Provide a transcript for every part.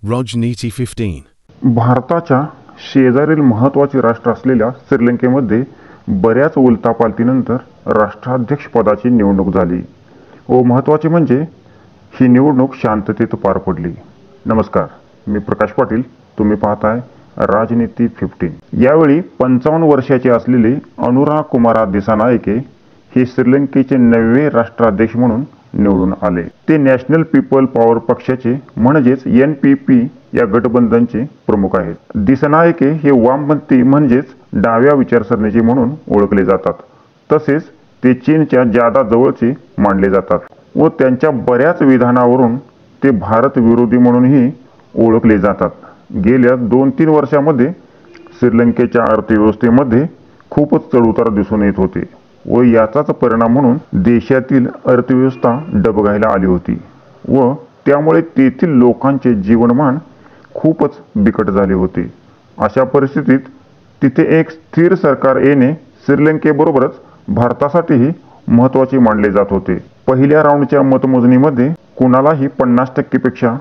Rajniti 15. भारताच्या शेजारील महत्त्वाचे राष्ट्र असलेल्या श्रीलंकेमध्ये बऱ्याच उलथापालथीनंतर राष्ट्राध्यक्षपदाची निवडणूक झाली व महत्त्वाचे म्हणजे ही निवडणूक शांततेत पार पडली. नमस्कार, मी प्रकाश पाटील. तुम्ही पाहताय राजनीती 15. यावेळी 55 वर्षाचे असलेले अनुरा कुमारा दिसानायके हे श्रीलंकेचे 9वे राष्ट्राध्यक्ष म्हणून निवडून आले. ते नॅशनल पीपल पॉवर पक्षाचे म्हणजेच NPP या गठबंधनचे प्रमुख आहेत. दिसानायके हे वामपंथी म्हणजेच डाव्या विचारसरणीचे म्हणून ओळखले जातात. तसेच ते चीनच्या जादा जवळचे मानले जातात व त्यांच्या बऱ्याच विधानावरून ते भारत विरोधी म्हणूनही ओळखले जातात. गेल्या 2-3 वर्षांमध्ये श्रीलंकेच्या अर्थव्यवस्थेमध्ये खूपच चढउतार दिसून येत होते व याचाच परिणाम म्हणून देशातील अर्थव्यवस्था डबघाईला आली होती व त्यामुळे तेथील लोकांचे जीवनमान खूपच बिकट झाले होते. अशा परिस्थितीत तिथे एक स्थिर सरकार येणे श्रीलंकेबरोबरच भारतासाठीही महत्त्वाचे मानले जात होते. पहिल्या राऊंडच्या मतमोजणीमध्ये कुणालाही 50% पेक्षा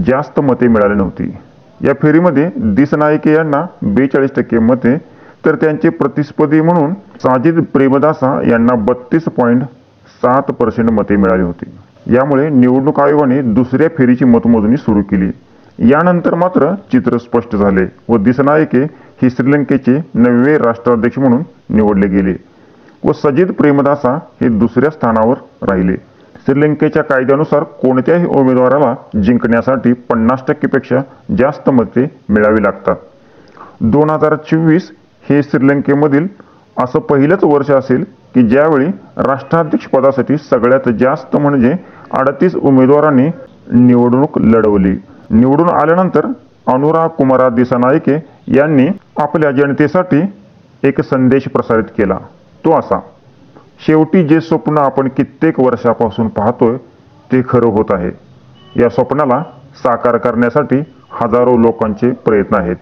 जास्त मते मिळाली नव्हती. या फेरीमध्ये दिसानायके यांना 42% मते तर त्यांचे प्रतिस्पर्धी म्हणून साजिद प्रेमदासा यांना 32.7% मते मिळाली होती. यामुळे निवडणूक आयोगाने दुसऱ्या फेरीची मतमोजणी सुरू केली. यानंतर मात्र चित्र स्पष्ट झाले व दिसानायके हे श्रीलंकेचे 9वे राष्ट्राध्यक्ष म्हणून निवडले गेले व साजिद प्रेमदासा हे दुसऱ्या स्थानावर राहिले. श्रीलंकेच्या कायद्यानुसार कोणत्याही उमेदवाराला जिंकण्यासाठी 50% पेक्षा जास्त मते मिळावी लागतात. 2024 हे श्रीलंकेमधील असं पहिलंच वर्ष असेल की ज्यावेळी राष्ट्राध्यक्ष पदासाठी सगळ्यात जास्त म्हणजे 38 उमेदवारांनी निवडणूक लढवली. निवडून आल्यानंतर अनुरा कुमारा दिसानायके यांनी आपल्या जनतेसाठी एक संदेश प्रसारित केला. तो असा: शेवटी जे स्वप्न आपण कित्येक वर्षापासून पाहतोय ते खरं होत आहे. या स्वप्नाला साकार करण्यासाठी हजारो लोकांचे प्रयत्न आहेत.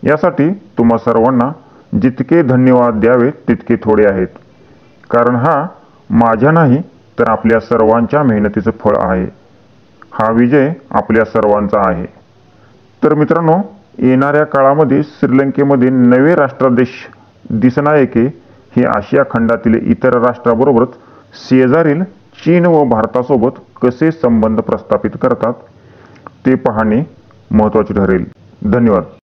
यासाठी तुम्हा सर्वांना जितके धन्यवाद द्यावे तितके थोडे आहेत, कारण हा माझ्या नाही तर आपल्या सर्वांच्या मेहनतीचं फळ आहे. हा विजय आपल्या सर्वांचा आहे. तर मित्रांनो, येणाऱ्या काळामध्ये श्रीलंकेमध्ये 9वे राष्ट्राध्यक्ष दिसानायके हे आशिया खंडातील इतर राष्ट्राबरोबरच शेजारील चीन व भारतासोबत कसे संबंध प्रस्थापित करतात ते पाहणे महत्त्वाचे ठरेल. धन्यवाद.